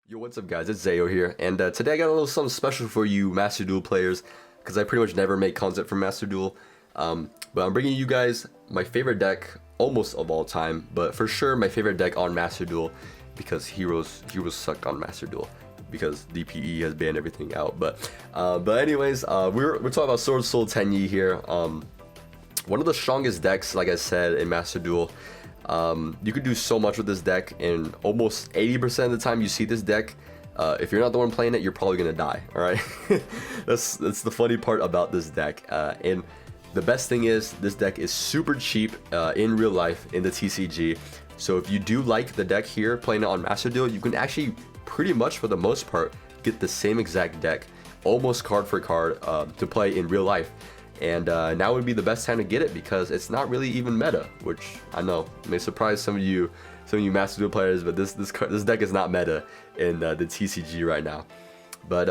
Yo, what's up guys, it's Zayo here, and today I got a little something special for you Master Duel players, because I pretty much never make content for Master Duel, but I'm bringing you guys my favorite deck, almost of all time, but for sure my favorite deck on Master Duel, because heroes suck on Master Duel, because DPE has banned everything out, but anyways, we're talking about Swordsoul Tenyi here, one of the strongest decks, like I said, in Master Duel. You could do so much with this deck, and almost 80% of the time you see this deck, if you're not the one playing it, you're probably gonna die. All right, that's the funny part about this deck. And the best thing is this deck is super cheap in real life in the TCG. So if you do like the deck here, playing it on Master Duel, you can actually pretty much for the most part get the same exact deck, almost card for card, to play in real life. And now would be the best time to get it because it's not really even meta, which I know may surprise some of you Master Duel players, but this deck is not meta in the TCG right now. But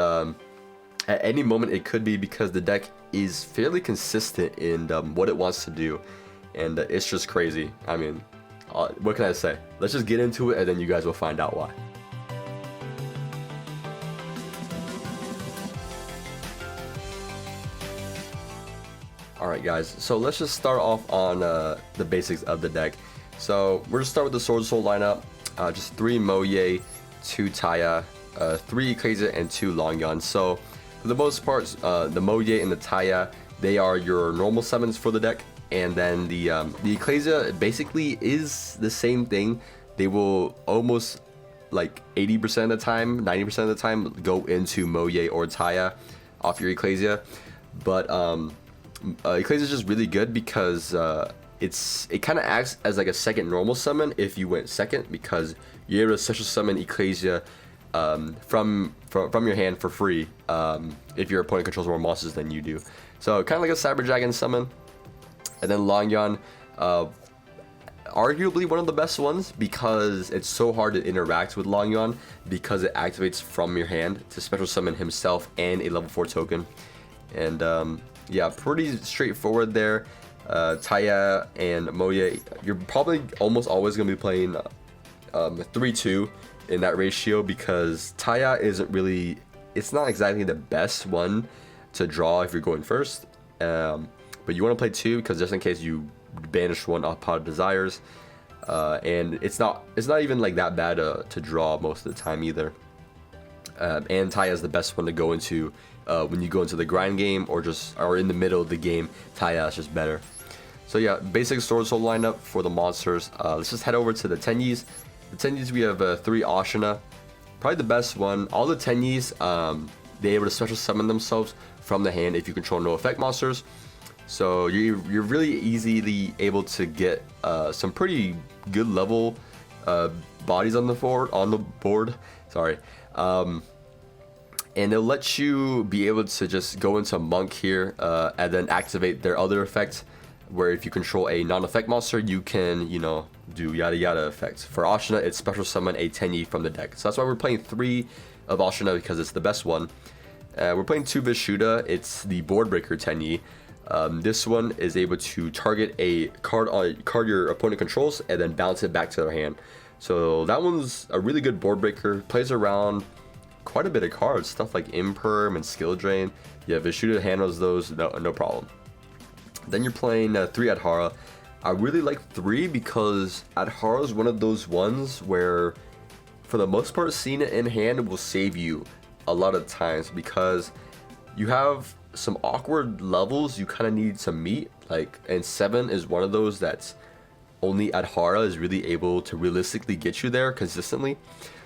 at any moment it could be, because the deck is fairly consistent in what it wants to do, and it's just crazy. I mean, what can I say? Let's just get into it, and then you guys will find out why. Alright guys, so let's just start off on the basics of the deck. So we're gonna start with the Swordsoul lineup. Just 3 Moye, 2 Taya, 3 Yugioh, and 2 Longyuan. So for the most part, the Moye and the Taya, they are your normal summons for the deck. And then the Yugioh basically is the same thing. They will almost like 80% of the time, 90% of the time go into Moye or Taya off your Yugioh. But Yugioh is just really good because it kind of acts as like a second normal summon if you went second, because you're able to special summon Yugioh from your hand for free if your opponent controls more monsters than you do. So kind of like a Cyber Dragon summon. And then Longyuan, arguably one of the best ones, because it's so hard to interact with Longyuan because it activates from your hand to special summon himself and a level 4 token. And yeah, pretty straightforward there. Taya and Moye, you're probably almost always going to be playing 3-2 in that ratio, because Taya isn't really, it's not exactly the best one to draw if you're going first. But you want to play 2 because just in case you banish one off Pot of Desires. And it's not even like that bad to draw most of the time either. And Taya is the best one to go into when you go into the grind game or in the middle of the game. Taya is just better. So yeah, basic Swordsoul lineup for the monsters. Let's just head over to the Tenyis. The Tenyis, we have 3 Ashina, probably the best one. All the Tenyis, they're able to special summon themselves from the hand if you control no effect monsters. So you're really easily able to get some pretty good level bodies on the board. Sorry. And they'll let you be able to just go into Monk here and then activate their other effect, where if you control a non-effect monster, you can, you know, do yada yada effects. For Ashina, it's special summon a Tenyi from the deck. So that's why we're playing 3 of Ashina, because it's the best one. We're playing 2 Vishuddha. It's the board breaker Tenyi. This one is able to target a card your opponent controls and then bounce it back to their hand. So that one's a really good board breaker. Plays around quite a bit of cards, stuff like Imperm and Skill Drain. Yeah, Vishuddha handles those no problem. Then you're playing 3 Adhara. I really like 3 because Adhara is one of those ones where, for the most part, seeing it in hand will save you a lot of times, because you have some awkward levels you kind of need to meet, and 7 is one of those that's only Adhara is really able to realistically get you there consistently.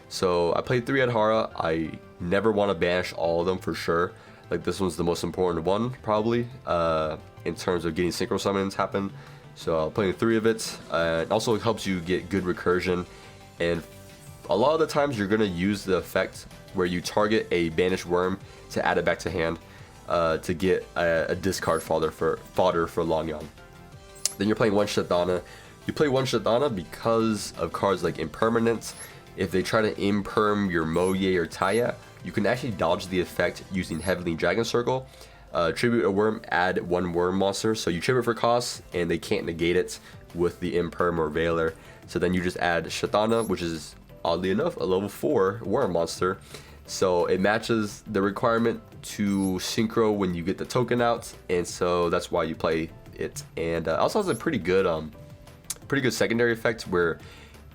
So I played 3 Adhara. I never want to banish all of them for sure. Like, this one's the most important one probably in terms of getting synchro summons happen. So I'll play 3 of it. It also helps you get good recursion, and a lot of the times you're gonna use the effect where you target a banished worm to add it back to hand to get a discard fodder for Longyuan. Then you're playing 1 Shadana. You play 1 Shadana because of cards like Impermanence. If they try to imperm your Moye or Taya, you can actually dodge the effect using Heavenly Dragon Circle. Tribute a worm, add 1 worm monster. So you tribute for cost, and they can't negate it with the Imperm or Veiler. So then you just add Shadana, which is oddly enough, a level 4 worm monster. So it matches the requirement to synchro when you get the token out, and so that's why you play it. And also has a pretty good secondary effect where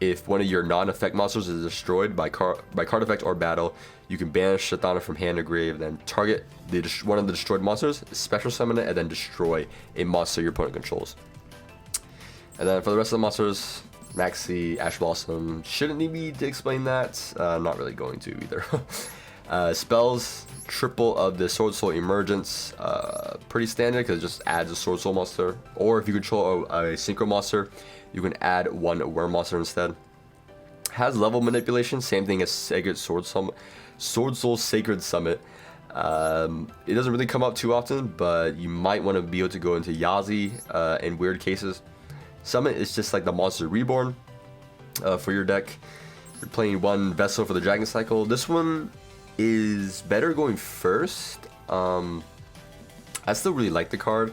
if one of your non-effect monsters is destroyed by card effect or battle, you can banish Shatana from hand or grave, then target one of the destroyed monsters, special summon it, and then destroy a monster your opponent controls. And then for the rest of the monsters, Maxi, Ash Blossom, shouldn't need me to explain that. Not really going to either. Spells, triple of the Swordsoul Emergence, pretty standard because it just adds a Swordsoul monster. Or if you control a synchro monster, you can add one worm monster instead. Has level manipulation, same thing as Sacred Swordsoul Sacred Summit. It doesn't really come up too often, but you might want to be able to go into Yazi in weird cases. Summit is just like the Monster Reborn for your deck. You're playing one Vessel for the Dragon Cycle. This one is better going first. I still really like the card,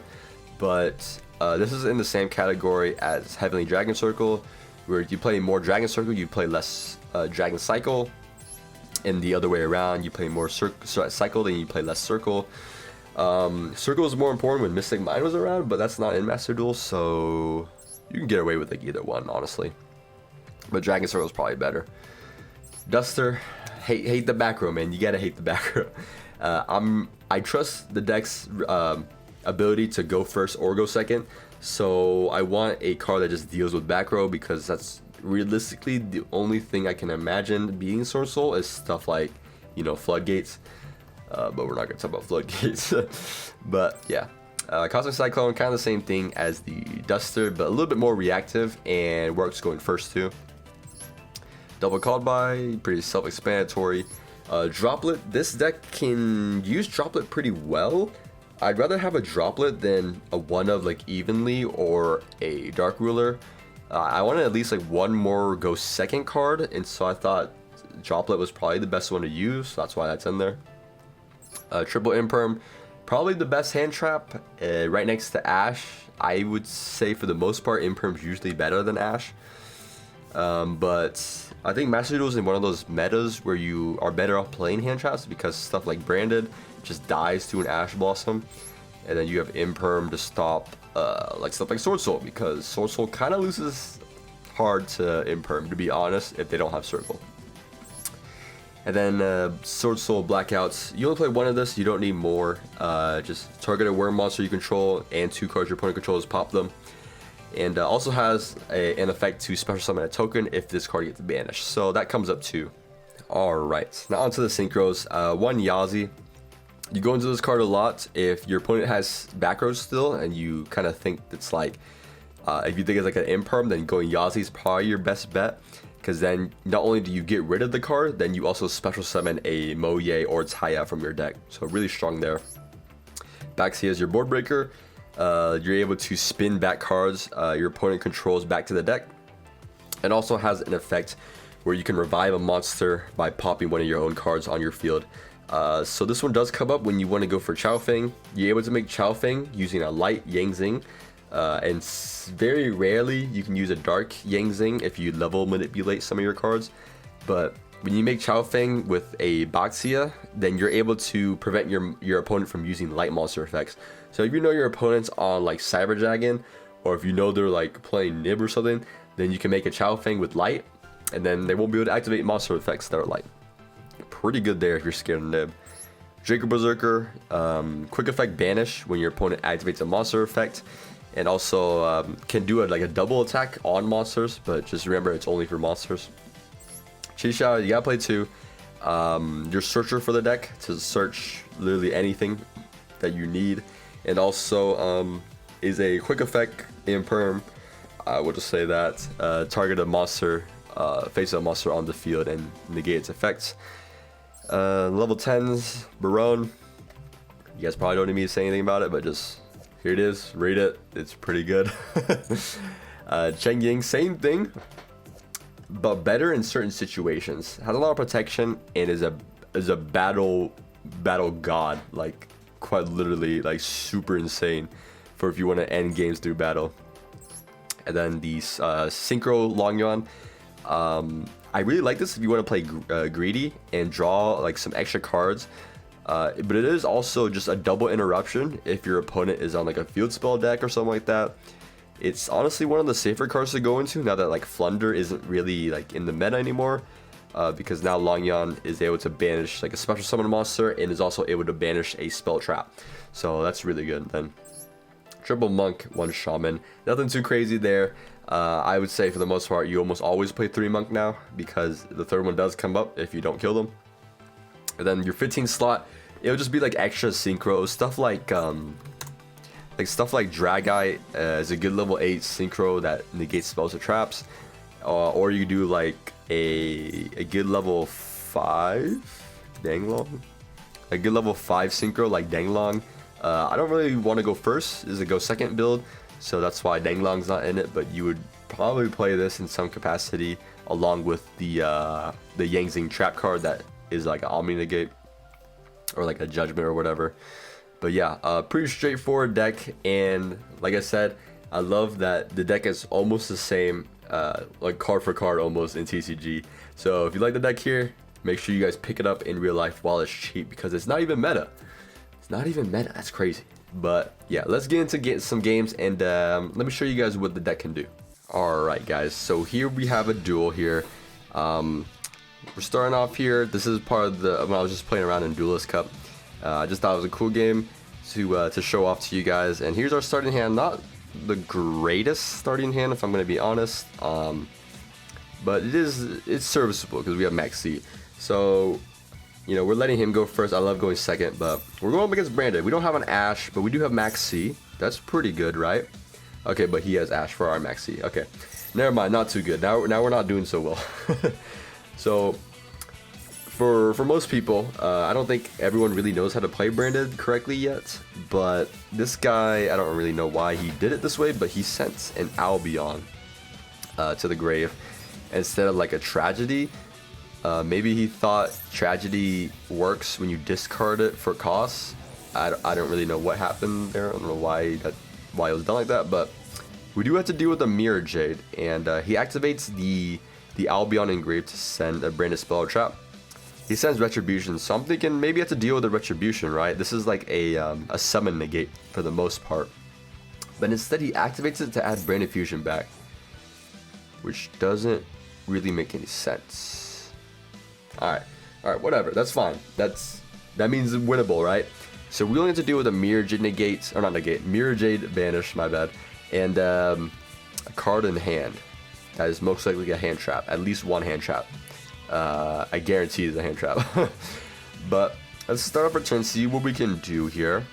but this is in the same category as Heavenly Dragon Circle, where if you play more Dragon Circle, you play less Dragon Cycle, and the other way around, you play more Cycle, then you play less Circle. Circle is more important when Mystic Mind was around, but that's not in Master Duel, so you can get away with like either one, honestly. But Dragon Circle is probably better. Duster, hate the back row, man. You gotta hate the back row. I trust the deck's ability to go first or go second, so I want a card that just deals with back row, because that's realistically the only thing I can imagine beating Swordsoul is stuff like, you know, Floodgates. But we're not gonna talk about Floodgates. But yeah, Cosmic Cyclone, kind of the same thing as the Duster, but a little bit more reactive and works going first too. Double Called By, pretty self-explanatory. Droplet, this deck can use Droplet pretty well. I'd rather have a Droplet than a one of like Evenly or a Dark Ruler. I wanted at least like one more go second card, and so I thought Droplet was probably the best one to use, so that's why that's in there. Triple Imperm, probably the best hand trap, right next to Ash. I would say for the most part, Imperm's usually better than Ash. But I think Master Duel is in one of those metas where you are better off playing hand traps, because stuff like Branded just dies to an Ash Blossom, and then you have Imperm to stop like stuff like Swordsoul, because Swordsoul kind of loses hard to Imperm, to be honest, if they don't have Circle. And then Swordsoul Blackouts, you only play one of this, you don't need more. Just target a worm monster you control and 2 cards your opponent controls, pop them. And also has an effect to special summon a token if this card gets banished. So that comes up too. Alright, now onto the synchros. One Yazi. You go into this card a lot if your opponent has back row still, and you kind of think it's like, if you think it's like an Imperm, then going Yazi is probably your best bet. Because then not only do you get rid of the card, then you also special summon a Moye or Taya from your deck. So really strong there. Baxia is your board breaker. You're able to spin back cards your opponent controls back to the deck, and also has an effect where you can revive a monster by popping one of your own cards on your field. So this one does come up when you want to go for Chao Feng. You're able to make Chao Feng using a light Yang Zing, and very rarely you can use a dark Yang Zing if you level manipulate some of your cards. But when you make Chao Feng with a Baxia, then you're able to prevent your opponent from using light monster effects. So if you know your opponent's on like Cyber Dragon, or if you know they're like playing Nib or something, then you can make a Chao Feng with light, and then they won't be able to activate monster effects that are light. Pretty good there if you're scared of Nib. Draco Berserker, quick effect banish when your opponent activates a monster effect, and also can do like a double attack on monsters, but just remember it's only for monsters. Chisha, you gotta play 2. Your searcher for the deck to search literally anything that you need, and also is a quick effect Imperm. I will just say that target a monster, face a monster on the field and negate its effects. Level 10s Barone. You guys probably don't need me to say anything about it, but just here it is. Read it. It's pretty good. Cheng Ying, same thing, but better in certain situations. Has a lot of protection and is a battle god, like quite literally, like super insane for if you want to end games through battle. And then these Synchro Longyuan. I really like this if you want to play greedy and draw like some extra cards. But it is also just a double interruption if your opponent is on like a field spell deck or something like that. It's honestly one of the safer cards to go into now that like Flunder isn't really like in the meta anymore. Because now Longyan is able to banish like a special summon monster and is also able to banish a spell trap. So that's really good. Then triple monk, 1 shaman. Nothing too crazy there. I would say for the most part you almost always play 3 monk now because the third one does come up if you don't kill them. And then your 15 slot, it'll just be like extra synchro stuff like Drageye is a good level 8 synchro that negates spells or traps, or you do like a good level 5 Danglong, a good level 5 synchro like Danglong. I don't really want to go first, is a go second build, so that's why Danglong's not in it, but you would probably play this in some capacity along with the Yangzing trap card that is like an Omni negate or like a judgment or whatever. But yeah, pretty straightforward deck, and like I said, I love that the deck is almost the same, like card for card almost in TCG. So if you like the deck here, make sure you guys pick it up in real life while it's cheap, because it's not even meta. It's not even meta, that's crazy. But yeah, let's get into some games, and let me show you guys what the deck can do. Alright guys, so here we have a duel here. We're starting off here. This is part of the, when I was just playing around in Duelist Cup. I just thought it was a cool game to show off to you guys. And here's our starting hand. Not the greatest starting hand, if I'm going to be honest. But it's serviceable because we have Max C. So, you know, we're letting him go first. I love going second, but we're going up against Branded. We don't have an Ash, but we do have Max C. That's pretty good, right? Okay, but he has Ash for our Max C. Okay, never mind. Not too good. Now we're not doing so well. So, for most people, I don't think everyone really knows how to play Branded correctly yet, but this guy, I don't really know why he did it this way, but he sent an Albion to the grave instead of like a Tragedy. Maybe he thought Tragedy works when you discard it for costs. I don't really know what happened there. I don't know why it was done like that, but we do have to deal with a Mirror Jade, and he activates the Albion engraved to send a Branded spell or trap. He sends Retribution, so I'm thinking maybe I have to deal with the Retribution, right? This is like a summon negate for the most part. But instead he activates it to add Branded Fusion back, which doesn't really make any sense. Alright, whatever, that's fine. That means it's winnable, right? So we only have to deal with a Mirror Jade negate, or not negate, Mirror Jade banish, my bad, and a card in hand. That is most likely a hand trap, at least one hand trap. I guarantee it's a hand trap. But let's start off our turn, see what we can do here.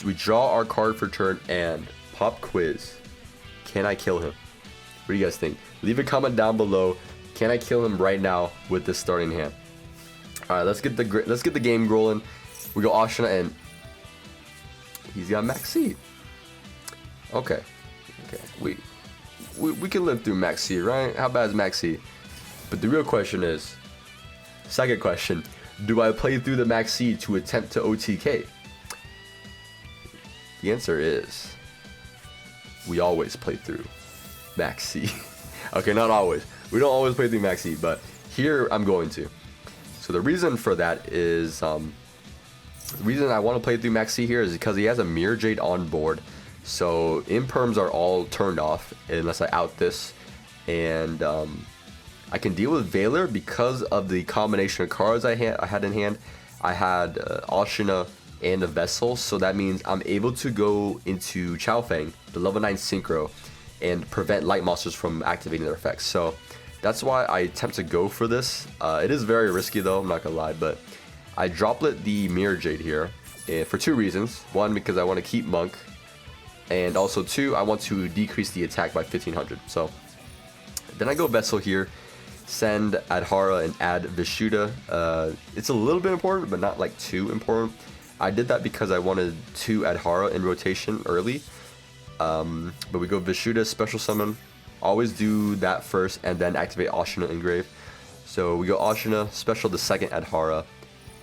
We draw our card for turn and pop quiz. Can I kill him? What do you guys think? Leave a comment down below. Can I kill him right now with this starting hand? All right, let's get the game rolling. We go Ashina, and he's got Max C. Okay. We can live through Max C, right? How bad is Max C? But the real question is, second question, do I play through the Max C to attempt to OTK? The answer is, we always play through Max C. Okay, not always. We don't always play through Max C, but here I'm going to. So the reason for that is, the reason I want to play through Max C here is because he has a Mirror Jade on board. So imperms are all turned off unless I out this, and I can deal with Valor because of the combination of cards I had in hand. I had Ashina and a Vessel, so that means I'm able to go into Chaofeng, the level 9 Synchro, and prevent light monsters from activating their effects. So that's why I attempt to go for this. It is very risky though, I'm not gonna lie, but I droplet the Mirror Jade here for 2 reasons. One, because I want to keep Monk, and also 2, I want to decrease the attack by 1500. So then I go Vessel here, send Adhara and add Vishuddha. It's a little bit important, but not like too important. I did that because I wanted 2 Adhara in rotation early. But we go Vishuddha, special summon. Always do that first and then activate Ashina Engrave. So we go Ashina, special the second Adhara.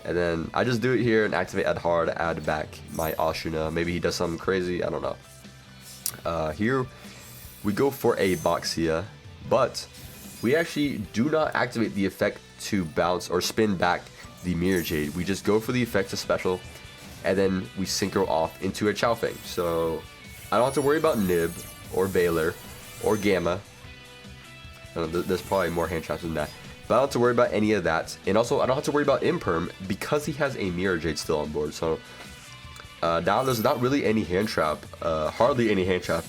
And then I just do it here and activate Adhara to add back my Ashina. Maybe he does something crazy, I don't know. Here we go for a Boxia, but we actually do not activate the effect to bounce or spin back the Mirror Jade. We just go for the effect to special, and then we synchro off into a Chowfang. So I don't have to worry about Nib or Baylor or Gamma. There's probably more hand traps than that. But I don't have to worry about any of that. And also, I don't have to worry about Imperm because he has a Mirror Jade still on board. So now there's not really any hand trap, hardly any hand trap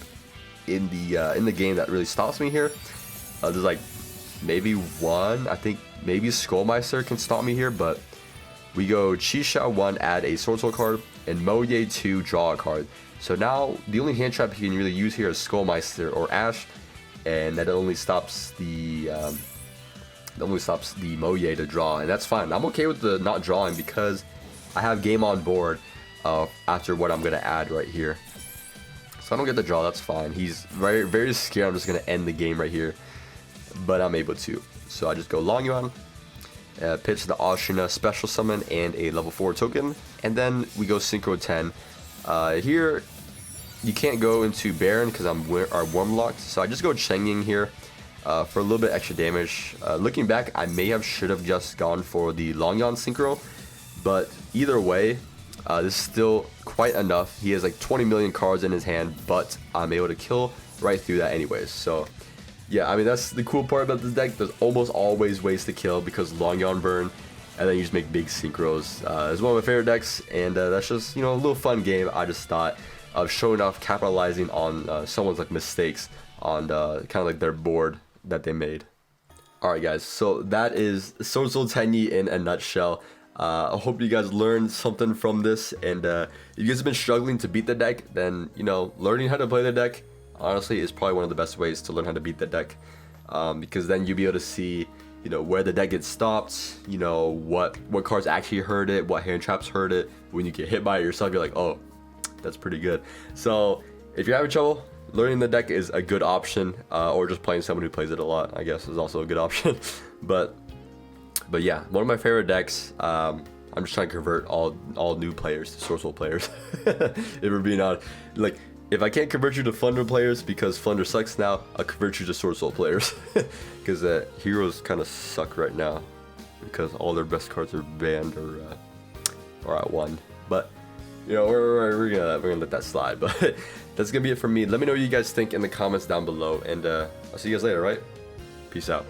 in the game that really stops me here. There's like maybe one, I think maybe Skullmeister can stop me here, but we go Chisha 1, add a Swordsoul card, and Moye 2, draw a card. So now the only hand trap you can really use here is Skullmeister or Ash, and that only stops the Moye to draw, and that's fine. I'm okay with the not drawing because I have game on board after what I'm gonna add right here. So I don't get the draw, that's fine. He's very, very scared I'm just gonna end the game right here, but I'm able to. So I just go Longyuan, pitch the Ashina special summon and a level 4 token, and then we go Synchro 10. Here you can't go into Baron because I'm warm locked, so I just go Chengying here for a little bit extra damage. Looking back, I should have just gone for the Longyuan Synchro, but either way, this is still quite enough. He has like 20 million cards in his hand, but I'm able to kill right through that anyways. So yeah, I mean, that's the cool part about this deck. There's almost always ways to kill because Longyuan burn, and then you just make big synchros. It's one of my favorite decks, and that's just, you know, a little fun game. I just thought of showing off, capitalizing on someone's like mistakes on kind of like their board that they made. Alright guys, so that is Swordsoul Tenyi in a nutshell. I hope you guys learned something from this, and if you guys have been struggling to beat the deck, then, you know, learning how to play the deck honestly is probably one of the best ways to learn how to beat the deck, because then you'll be able to see, you know, where the deck gets stopped, you know, what cards actually hurt it, what hand traps hurt it. When you get hit by it yourself, you're like, oh, that's pretty good. So if you're having trouble, learning the deck is a good option, or just playing someone who plays it a lot, I guess, is also a good option. but yeah, one of my favorite decks. I'm just trying to convert all new players to Swordsoul players. If we're being honest, like, if I can't convert you to Flunder players because Flunder sucks now, I'll convert you to Swordsoul players. Because heroes kind of suck right now because all their best cards are banned or at 1. But you know, we're gonna let that slide. But that's gonna be it from me. Let me know what you guys think in the comments down below, and I'll see you guys later. Right? Peace out.